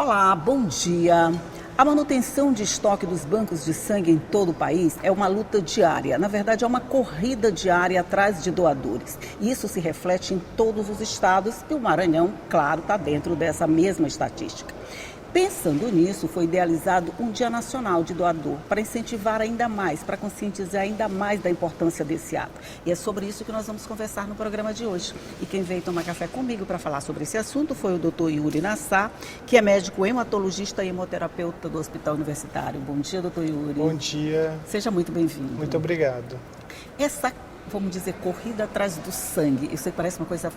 Olá, bom dia. A manutenção de estoque dos bancos de sangue em todo o país é uma luta diária. Na verdade, é uma corrida diária atrás de doadores. E isso se reflete em todos os estados e o Maranhão, claro, está dentro dessa mesma estatística. Pensando nisso, foi idealizado um Dia Nacional de Doador para incentivar ainda mais, para conscientizar ainda mais da importância desse ato. E é sobre isso que nós vamos conversar no programa de hoje. E quem veio tomar café comigo para falar sobre esse assunto foi o Dr. Yuri Nassar, que é médico hematologista e hemoterapeuta do Hospital Universitário. Bom dia, Dr. Yuri. Bom dia. Seja muito bem-vindo. Muito obrigado. Essa, vamos dizer, corrida atrás do sangue, isso aí parece uma coisa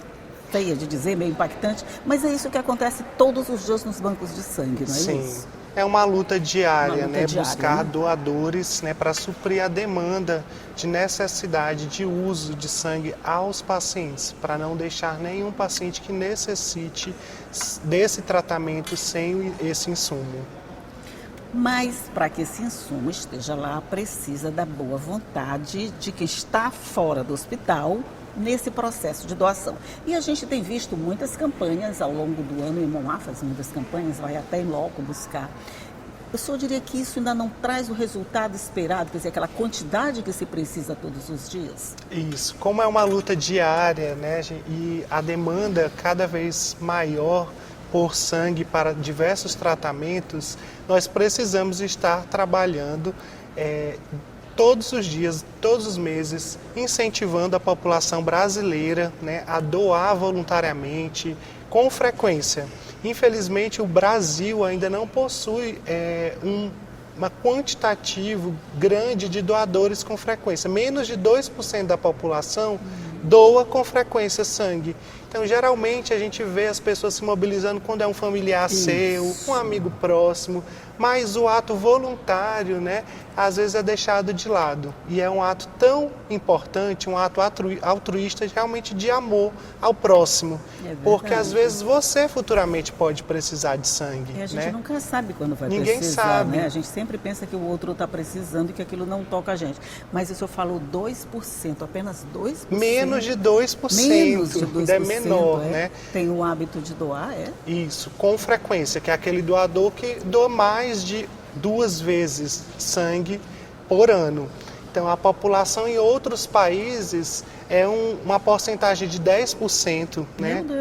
feia de dizer, meio impactante, mas é isso que acontece todos os dias nos bancos de sangue, não é Sim. isso? É uma luta diária, Uma luta diária, buscar né? doadores, para suprir a demanda de necessidade de uso de sangue aos pacientes, para não deixar nenhum paciente que necessite desse tratamento sem esse insumo. Mas para que esse insumo esteja lá, precisa da boa vontade de quem está fora do hospital nesse processo de doação. E a gente tem visto muitas campanhas ao longo do ano, e Moá faz muitas campanhas, vai até em loco buscar. Eu só diria que isso ainda não traz o resultado esperado, quer dizer, aquela quantidade que se precisa todos os dias. Isso, como é uma luta diária, e a demanda cada vez maior por sangue para diversos tratamentos, nós precisamos estar trabalhando todos os dias, todos os meses, incentivando a população brasileira a doar voluntariamente, com frequência. Infelizmente, o Brasil ainda não possui um quantitativo grande de doadores com frequência. Menos de 2% da população doa com frequência sangue. Então, geralmente, a gente vê as pessoas se mobilizando quando é um familiar seu, um amigo próximo, mas o ato voluntário, às vezes é deixado de lado. E é um ato tão importante, um ato altruísta, realmente de amor ao próximo. Porque, às vezes, você futuramente pode precisar de sangue. E a gente nunca sabe quando vai Ninguém precisar, sabe. A gente sempre pensa que o outro está precisando e que aquilo não toca a gente. Mas o senhor falou 2%, apenas 2%? Menos de 2%. Menos de 2%, ainda é menor, Tem o hábito de doar, Isso, com frequência, que é aquele doador que doa mais de 2 vezes sangue por ano. Então, a população em outros países é uma porcentagem de 10%,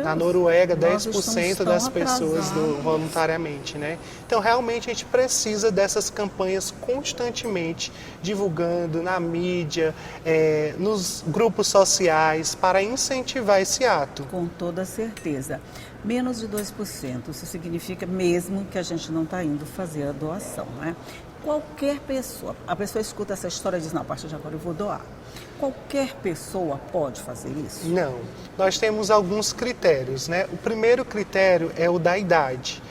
Na Noruega, 10% das pessoas doam voluntariamente, Então, realmente, a gente precisa dessas campanhas constantemente, divulgando na mídia, nos grupos sociais, para incentivar esse ato. Com toda certeza. Menos de 2%, isso significa mesmo que a gente não está indo fazer a doação, Qualquer pessoa, a pessoa escuta essa história e diz, não, a partir de agora eu vou doar. Qualquer pessoa pode fazer isso? Não, nós temos alguns critérios, O primeiro critério é o da idade.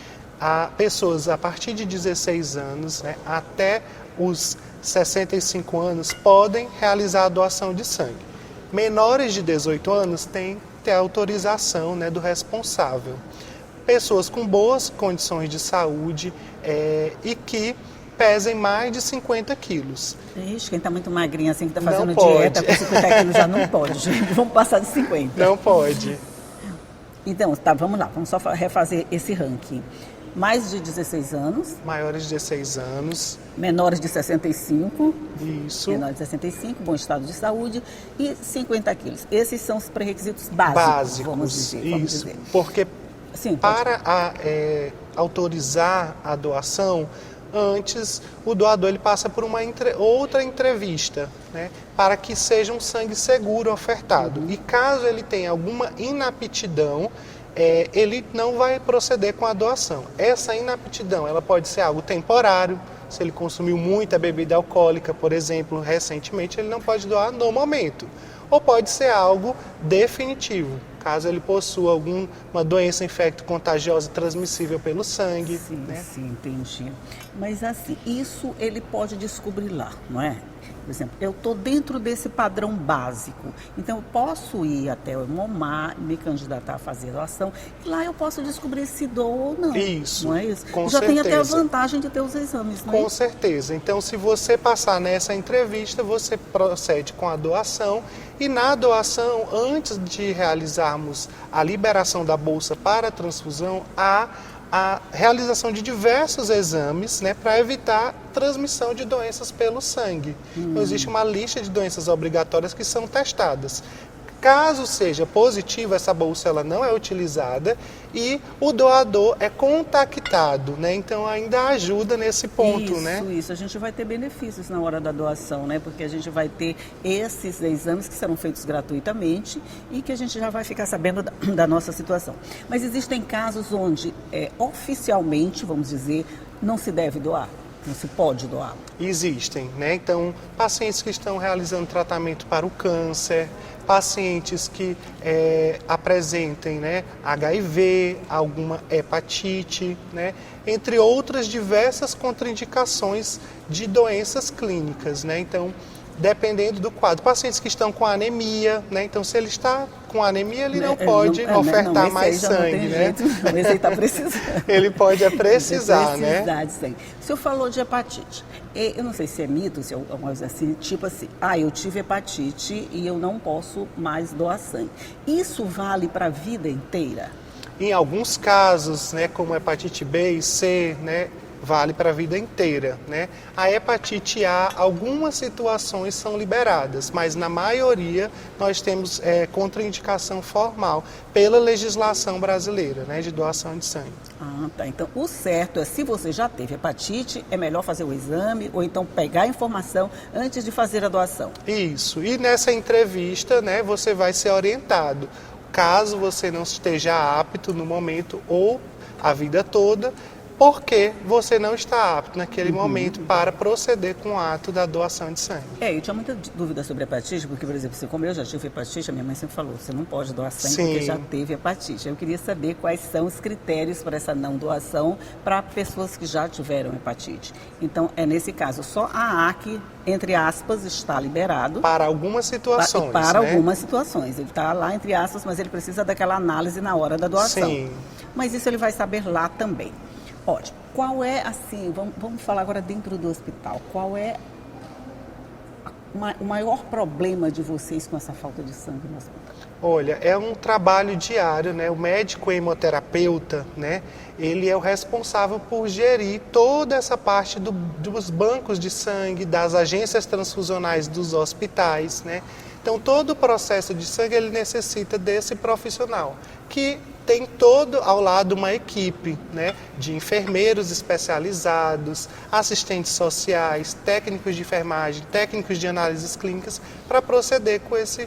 Pessoas a partir de 16 anos, até os 65 anos, podem realizar a doação de sangue. Menores de 18 anos têm que ter a autorização do responsável. Pessoas com boas condições de saúde e que pesem mais de 50 quilos. Ixi, quem está muito magrinho assim, que está fazendo Não pode. dieta com 50 quilos já não pode, gente. Vamos passar de 50. Não pode. Então, tá, vamos lá, vamos só refazer esse ranking. Mais de 16 anos. Maiores de 16 anos. Menores de 65. Isso. Menores de 65, bom estado de saúde. E 50 quilos. Esses são os pré-requisitos básicos, vamos dizer. Isso, porque sim, para autorizar a doação, antes o doador ele passa por uma outra entrevista, para que seja um sangue seguro ofertado. E caso ele tenha alguma inaptidão, ele não vai proceder com a doação. Essa inaptidão ela pode ser algo temporário, se ele consumiu muita bebida alcoólica, por exemplo, recentemente, ele não pode doar no momento. Ou pode ser algo definitivo, caso ele possua alguma doença infecto-contagiosa transmissível pelo sangue. Sim, entendi. Mas assim, isso ele pode descobrir lá, não é? Por exemplo, eu estou dentro desse padrão básico, então eu posso ir até o Hemomar, me candidatar a fazer doação, e lá eu posso descobrir se dou ou não. Isso, não é isso? com já certeza. tem até a vantagem de ter os exames, não é? Com certeza. Então, se você passar nessa entrevista, você procede com a doação. E na doação, antes de realizarmos a liberação da bolsa para a transfusão, há a realização de diversos exames, né, para evitar transmissão de doenças pelo sangue. Então, existe uma lista de doenças obrigatórias que são testadas. Caso seja positiva, essa bolsa ela não é utilizada e o doador é contactado, né? Então ainda ajuda nesse ponto, né? Isso. A gente vai ter benefícios na hora da doação, né? Porque a gente vai ter esses exames que serão feitos gratuitamente e que a gente já vai ficar sabendo da nossa situação. Mas existem casos onde, oficialmente, vamos dizer, não se deve doar. Não se pode doar? Existem, né? Então, pacientes que estão realizando tratamento para o câncer, pacientes que apresentem, né, HIV, alguma hepatite, né, entre outras diversas contraindicações de doenças clínicas, né? Então, dependendo do quadro. Pacientes que estão com anemia, né? Então, se ele está com anemia, ele não pode ofertar mais sangue, né? Esse aí está precisando. Ele pode precisar, né? De sangue. O senhor falou de hepatite. Eu não sei se é mito, se é alguma coisa assim, tipo assim, eu tive hepatite e eu não posso mais doar sangue. Isso vale para a vida inteira? Em alguns casos, né, como hepatite B e C, né, vale para a vida inteira, né? A hepatite A, algumas situações são liberadas, mas na maioria nós temos contraindicação formal pela legislação brasileira, né, de doação de sangue. Tá. Então, o certo é, se você já teve hepatite, é melhor fazer o exame ou então pegar a informação antes de fazer a doação. Isso. E nessa entrevista, né, você vai ser orientado. Caso você não esteja apto no momento ou a vida toda, porque você não está apto naquele momento para proceder com o ato da doação de sangue. Eu tinha muita dúvida sobre hepatite, porque, por exemplo, como eu já tive hepatite, a minha mãe sempre falou, você não pode doar sangue porque já teve hepatite. Eu queria saber quais são os critérios para essa não doação para pessoas que já tiveram hepatite. Então, nesse caso, só a A que, entre aspas, está liberado. Para algumas situações, Para né? algumas situações. Ele está lá, entre aspas, mas ele precisa daquela análise na hora da doação. Sim. Mas isso ele vai saber lá também. Ótimo. Qual é, assim, vamos falar agora dentro do hospital, qual é o maior problema de vocês com essa falta de sangue no hospital? Olha, é um trabalho diário, né? O médico hemoterapeuta, né? Ele é o responsável por gerir toda essa parte dos bancos de sangue, das agências transfusionais dos hospitais, né? Então, todo o processo de sangue, ele necessita desse profissional, que tem todo ao lado uma equipe, né, de enfermeiros especializados, assistentes sociais, técnicos de enfermagem, técnicos de análises clínicas, para proceder com esse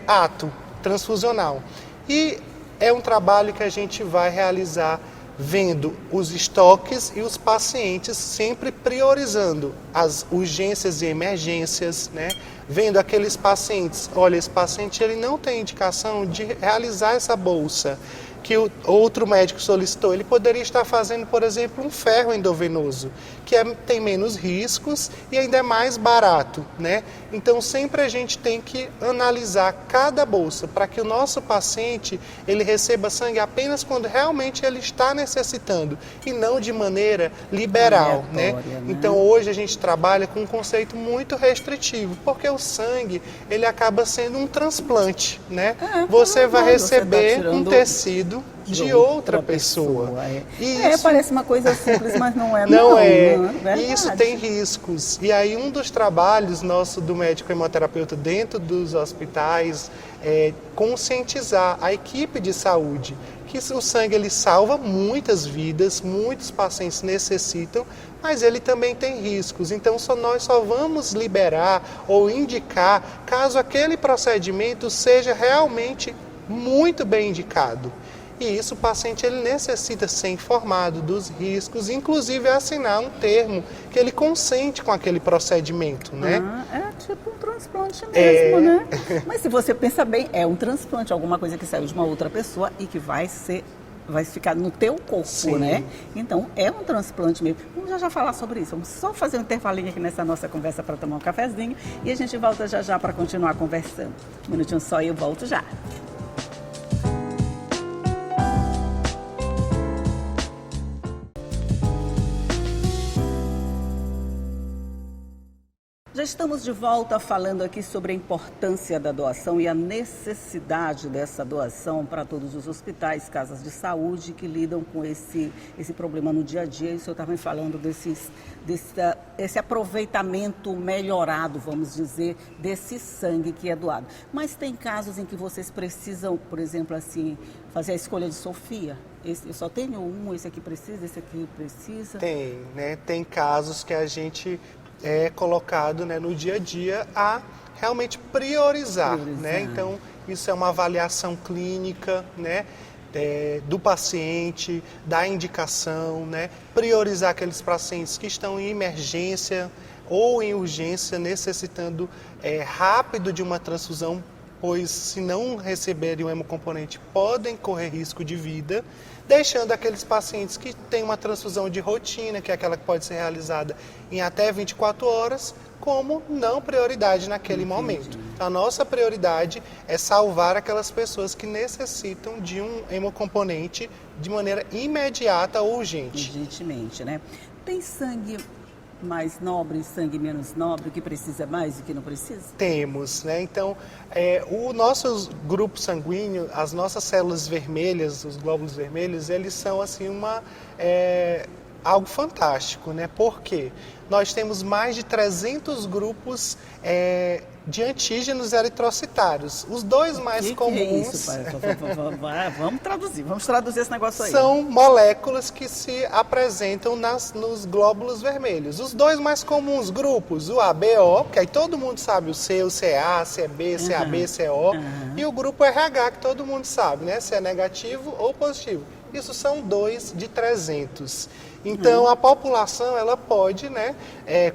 ato transfusional. E é um trabalho que a gente vai realizar vendo os estoques e os pacientes, sempre priorizando as urgências e emergências, né? Vendo aqueles pacientes, olha, esse paciente ele não tem indicação de realizar essa bolsa que o outro médico solicitou. Ele poderia estar fazendo, por exemplo, um ferro endovenoso, que tem menos riscos e ainda é mais barato, né? Então, sempre a gente tem que analisar cada bolsa para que o nosso paciente ele receba sangue apenas quando realmente ele está necessitando e não de maneira liberal, né? Então, hoje a gente trabalha com um conceito muito restritivo, porque o sangue ele acaba sendo um transplante, né? Você vai receber um tecido de outra pessoa. Isso parece uma coisa simples, mas não é. Não é. E isso tem riscos. E aí um dos trabalhos nosso do médico hemoterapeuta dentro dos hospitais é conscientizar a equipe de saúde que o sangue ele salva muitas vidas, muitos pacientes necessitam, mas ele também tem riscos. Então nós só vamos liberar ou indicar caso aquele procedimento seja realmente muito bem indicado. E isso o paciente ele necessita ser informado dos riscos, inclusive assinar um termo que ele consente com aquele procedimento, né? É tipo um transplante mesmo, né? Mas se você pensa bem, é um transplante, alguma coisa que saiu de uma outra pessoa e que vai ficar no teu corpo, né? Então, é um transplante mesmo. Vamos já falar sobre isso. Vamos só fazer um intervalinho aqui nessa nossa conversa para tomar um cafezinho e a gente volta já para continuar conversando. Um minutinho só e eu volto já. Já estamos de volta falando aqui sobre a importância da doação e a necessidade dessa doação para todos os hospitais, casas de saúde que lidam com esse problema no dia a dia. E o senhor estava me falando desse aproveitamento melhorado, vamos dizer, desse sangue que é doado. Mas tem casos em que vocês precisam, por exemplo, assim, fazer a escolha de Sofia. Eu só tenho um, esse aqui precisa, esse aqui precisa? Tem, né? Tem casos que a gente é colocado, né, no dia a dia a realmente priorizar. Né? Então, isso é uma avaliação clínica, né, do paciente, da indicação, né, priorizar aqueles pacientes que estão em emergência ou em urgência, necessitando rápido de uma transfusão, pois se não receberem o hemocomponente podem correr risco de vida, deixando aqueles pacientes que têm uma transfusão de rotina, que é aquela que pode ser realizada em até 24 horas, como não prioridade naquele momento. A nossa prioridade é salvar aquelas pessoas que necessitam de um hemocomponente de maneira imediata ou urgente. Urgentemente, né? Tem sangue mais nobre e sangue menos nobre, o que precisa mais e o que não precisa? Temos, né? Então, o nosso grupo sanguíneo, as nossas células vermelhas, os glóbulos vermelhos, eles são assim algo fantástico, né? Por quê? Nós temos mais de 300 grupos de antígenos eritrocitários. Os dois mais comuns... Que é isso? Vamos traduzir esse negócio aí. São moléculas que se apresentam nos glóbulos vermelhos. Os dois mais comuns grupos, o ABO, que aí todo mundo sabe, o C, o CA, CB, CAB, CO, e o grupo RH, que todo mundo sabe, né? Se é negativo ou positivo. Isso são 2 de 300. Então, a população ela pode, né,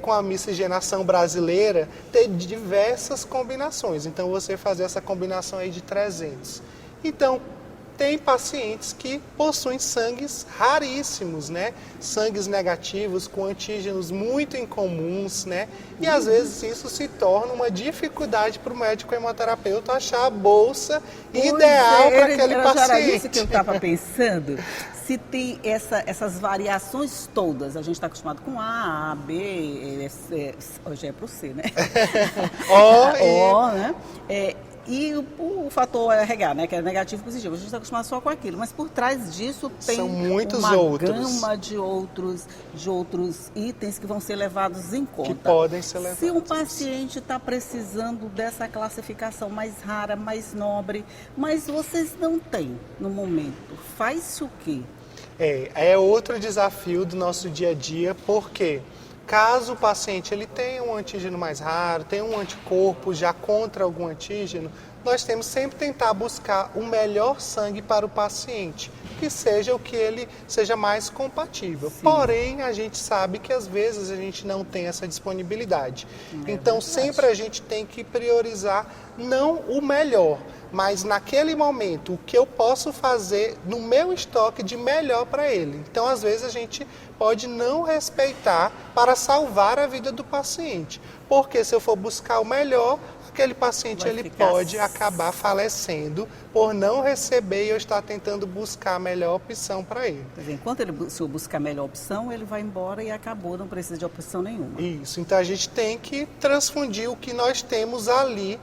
com a miscigenação brasileira, ter diversas combinações. Então, você fazer essa combinação aí de 300. Então, tem pacientes que possuem sangues raríssimos, né? Sangues negativos com antígenos muito incomuns, né? E às vezes isso se torna uma dificuldade para o médico hemoterapeuta achar a bolsa ideal para aquele paciente. Era isso que eu estava pensando. Se tem essas variações todas, a gente está acostumado com A, B, hoje é para o C, né? O, né? E o fator RH, né, que é negativo e positivo, a gente está acostumado só com aquilo, mas por trás disso tem uma gama de outros itens que vão ser levados em conta. Que podem ser levados. Se um paciente está precisando dessa classificação mais rara, mais nobre, mas vocês não têm no momento, faz-se o quê? É outro desafio do nosso dia a dia, porque caso o paciente ele tenha um antígeno mais raro, tenha um anticorpo já contra algum antígeno, nós temos sempre tentar buscar o melhor sangue para o paciente, que seja o que ele seja mais compatível. Sim. Porém, a gente sabe que às vezes a gente não tem essa disponibilidade. Então, sempre a gente tem que priorizar não o melhor, mas naquele momento, o que eu posso fazer no meu estoque de melhor para ele. Então, às vezes, a gente pode não respeitar para salvar a vida do paciente. Porque se eu for buscar o melhor, aquele paciente ele pode acabar falecendo por não receber e eu estar tentando buscar a melhor opção para ele. Enquanto ele buscar a melhor opção, ele vai embora e acabou, não precisa de opção nenhuma. Isso, então a gente tem que transfundir o que nós temos ali,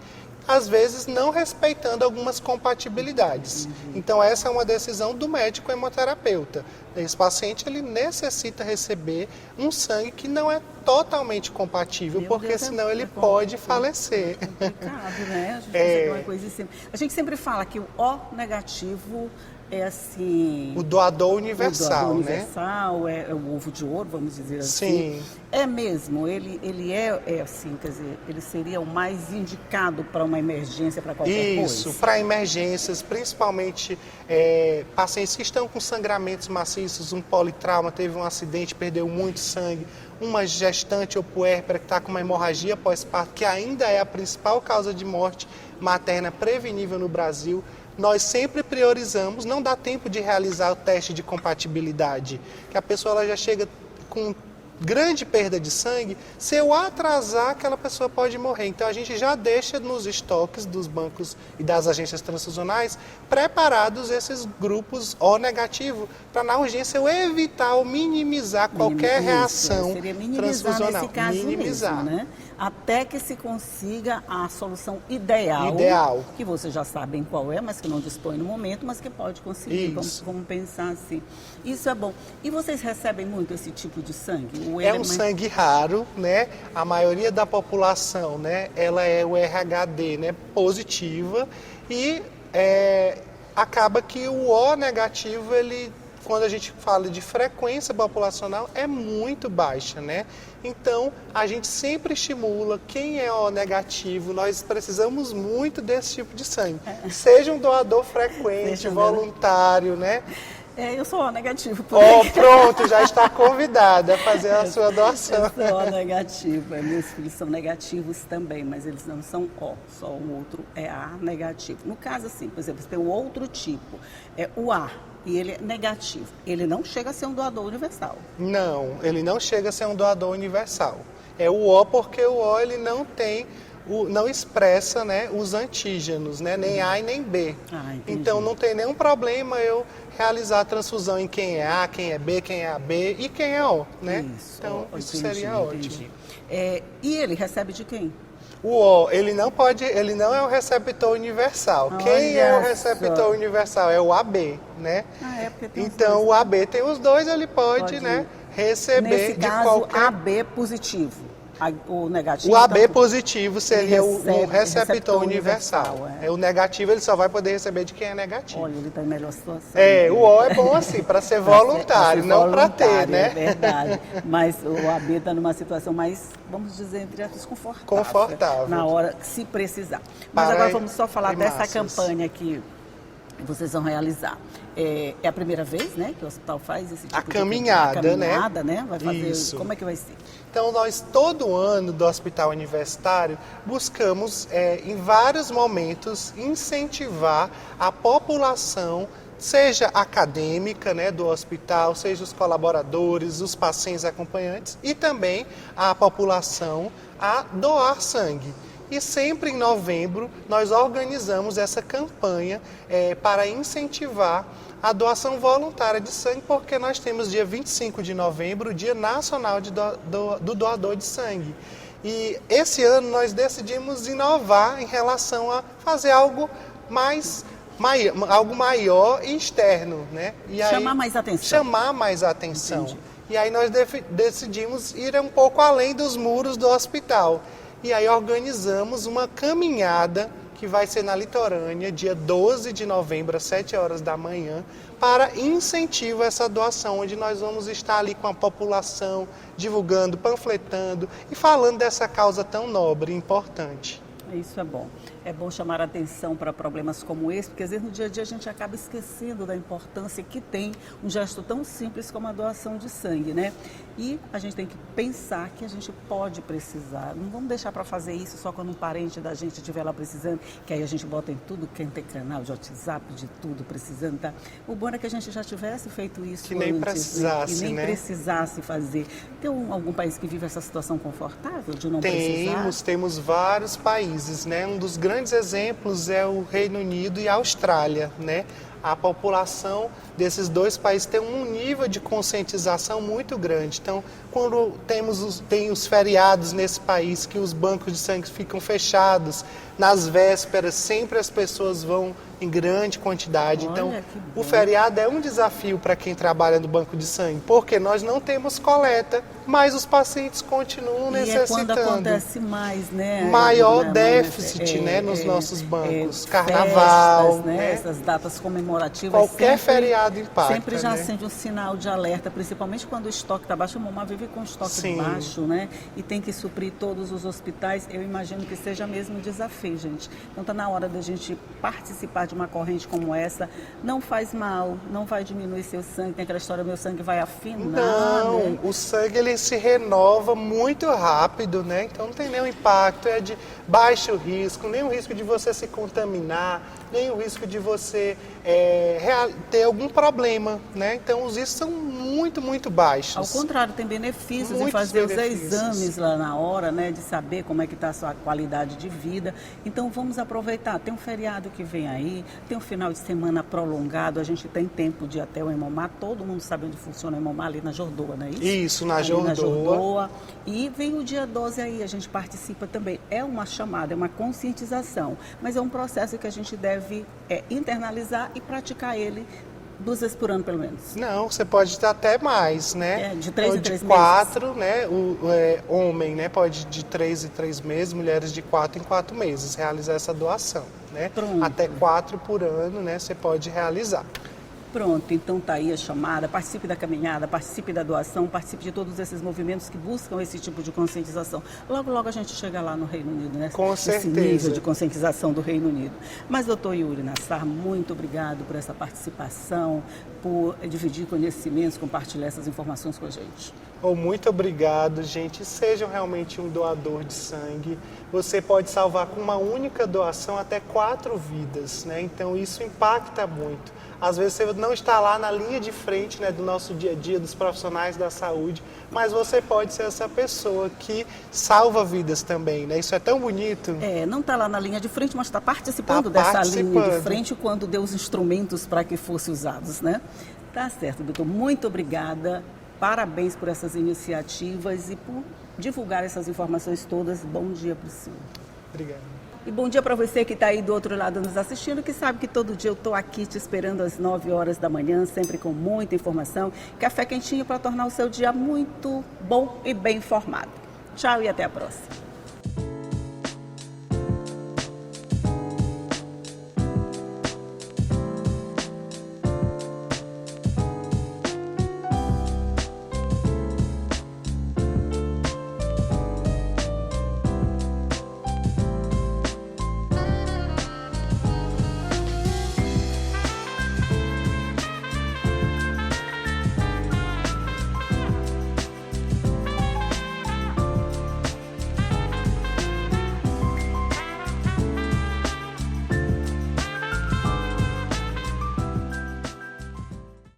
às vezes não respeitando algumas compatibilidades. Então essa é uma decisão do médico hemoterapeuta. Esse paciente ele necessita receber um sangue que não é totalmente compatível, porque senão ele pode falecer. É complicado, né? A gente receber uma coisa assim. A gente sempre fala que o O negativo é assim... O doador universal, né? É o ovo de ouro, vamos dizer Sim. assim. É mesmo, ele é assim, quer dizer, ele seria o mais indicado para uma emergência, para qualquer coisa? Isso, para emergências, principalmente pacientes que estão com sangramentos maciços, um politrauma, teve um acidente, perdeu muito sangue, uma gestante ou puérpera que está com uma hemorragia pós-parto, que ainda é a principal causa de morte materna prevenível no Brasil. Nós sempre priorizamos, não dá tempo de realizar o teste de compatibilidade, que a pessoa ela já chega com grande perda de sangue, se eu atrasar, aquela pessoa pode morrer. Então a gente já deixa nos estoques dos bancos e das agências transfusionais preparados esses grupos O negativo, para na urgência eu evitar ou minimizar qualquer reação seria minimizar transfusional. Nesse caso minimizar. mesmo, né? até que se consiga a solução ideal, que vocês já sabem qual é, mas que não dispõe no momento, mas que pode conseguir. Vamos pensar assim. Isso é bom. E vocês recebem muito esse tipo de sangue? É um sangue raro, né? A maioria da população, né? Ela é o RHD, né? Positiva e acaba que o O negativo, ele, quando a gente fala de frequência populacional, é muito baixa, né? Então, a gente sempre estimula quem é O negativo, nós precisamos muito desse tipo de sangue. Seja um doador frequente, voluntário, né? Eu sou O negativo. Pronto, já está convidada a fazer a sua doação. Eu sou O negativo, meus filhos são negativos também, mas eles não são O, só o outro é A negativo. No caso assim, por exemplo, tem o outro tipo, é o A, e ele é negativo. Ele não chega a ser um doador universal. Não, ele não chega a ser um doador universal. É o O porque o O ele não tem... não expressa, né, os antígenos, né, nem A e nem B. Então não tem nenhum problema eu realizar a transfusão em quem é A, quem é B, quem é AB e quem é O, né? Então isso seria ótimo. E ele recebe de quem? O O, ele não é o receptor universal. Quem é o receptor universal? É o AB, né? Então o AB tem os dois, ele pode né, receber. Nesse caso, AB positivo. O negativo, o AB positivo seria o receptor universal. O negativo ele só vai poder receber de quem é negativo. Olha, ele está em melhor situação. O O é bom assim, para ser voluntário, não para ter, né? É verdade. Mas o AB está numa situação mais, vamos dizer, entre aspas, confortável. Na hora que se precisar. Mas agora vamos só falar dessa campanha que vocês vão realizar. É a primeira vez, né, que o hospital faz esse tipo de caminhada, né? Vai fazer. Isso. Como é que vai ser? Então, nós, todo ano do Hospital Universitário, buscamos, em vários momentos, incentivar a população, seja acadêmica, né, do hospital, seja os colaboradores, os pacientes acompanhantes, e também a população a doar sangue. E sempre em novembro, nós organizamos essa campanha para incentivar a doação voluntária de sangue, porque nós temos dia 25 de novembro, o Dia Nacional do Doador de Sangue. E esse ano nós decidimos inovar em relação a fazer algo algo maior e externo, né? E chamar mais atenção. Chamar mais atenção. Entendi. E aí nós decidimos ir um pouco além dos muros do hospital. E aí organizamos uma caminhada que vai ser na Litorânea, dia 12 de novembro, às 7 horas da manhã, para incentivo a essa doação, onde nós vamos estar ali com a população, divulgando, panfletando e falando dessa causa tão nobre e importante. Isso é bom. É bom chamar a atenção para problemas como esse, porque às vezes no dia a dia a gente acaba esquecendo da importância que tem um gesto tão simples como a doação de sangue, né? E a gente tem que pensar que a gente pode precisar. Não vamos deixar para fazer isso só quando um parente da gente estiver lá precisando, que aí a gente bota em tudo, quem tem canal de WhatsApp, de tudo precisando, tá? O bom é que a gente já tivesse feito isso que nem antes, precisasse, né? Que nem né? precisasse fazer. Tem algum país que vive essa situação confortável de não precisar? Temos vários países, né? Um dos grandes exemplos é o Reino Unido e a Austrália, né? A população desses dois países tem um nível de conscientização muito grande. Então, quando tem os feriados nesse país, que os bancos de sangue ficam fechados, nas vésperas sempre as pessoas vão em grande quantidade. Olha, então, o feriado é um desafio para quem trabalha no banco de sangue, porque nós não temos coleta, mas os pacientes continuam necessitando. É quando acontece mais, né? Maior déficit, né, nos nossos bancos. Carnaval, festas, né? Essas datas comemorativas. Qualquer feriado impacta. Sempre já né? acende um sinal de alerta, principalmente quando o estoque está baixo. A mamãe vive com o estoque baixo, né? E tem que suprir todos os hospitais. Eu imagino que seja mesmo um desafio, gente. Então está na hora da gente participar de uma corrente como essa. Não faz mal, não vai diminuir seu sangue. Tem aquela história, meu sangue vai afinar. Não, né? O sangue ele se renova muito rápido, né? Então não tem nenhum impacto, é de baixo risco, nem o risco de você se contaminar, nem o risco de você ter algum problema, né? Então os riscos são muito baixos. Ao contrário, tem benefícios em Muitos fazer benefícios. os exames lá na hora, né, de saber como é que está a sua qualidade de vida. Então vamos aproveitar. Tem um feriado que vem aí, tem um final de semana prolongado, a gente tem tempo de ir até o Hemomar. Todo mundo sabe onde funciona o Hemomar, ali na Jordoa, não é isso? Isso, na Ali Jordoa. na Jordoa. E vem o dia 12 aí, a gente participa também. É uma chamada, é uma conscientização, mas é um processo que a gente deve internalizar e praticar ele 2 vezes por ano, pelo menos. Não, você pode ter até mais, né? De 3 em 3 de 4, né? Homem, né? Pode de 3 em 3 meses, mulheres de 4 em 4 meses realizar essa doação, né? Pronto. Até 4 por ano, né? Você pode realizar. Pronto, então tá aí a chamada, participe da caminhada, participe da doação, participe de todos esses movimentos que buscam esse tipo de conscientização. Logo, logo a gente chega lá no Reino Unido, né? Com certeza. Esse nível de conscientização do Reino Unido. Mas, doutor Yuri Nassar, muito obrigado por essa participação, por dividir conhecimentos, compartilhar essas informações com a gente. Muito obrigado, gente. Sejam realmente um doador de sangue. Você pode salvar com uma única doação até 4 vidas, né? Então isso impacta muito. Às vezes você não está lá na linha de frente, né, do nosso dia a dia, dos profissionais da saúde, mas você pode ser essa pessoa que salva vidas também, né? Isso é tão bonito. Não está lá na linha de frente, mas está participando dessa linha de frente quando deu os instrumentos para que fossem usados, né? Tá certo, doutor. Muito obrigada. Parabéns por essas iniciativas e por divulgar essas informações todas. Bom dia para o senhor. Obrigado. E bom dia para você que está aí do outro lado nos assistindo, que sabe que todo dia eu estou aqui te esperando às 9 horas da manhã, sempre com muita informação, café quentinho para tornar o seu dia muito bom e bem informado. Tchau e até a próxima.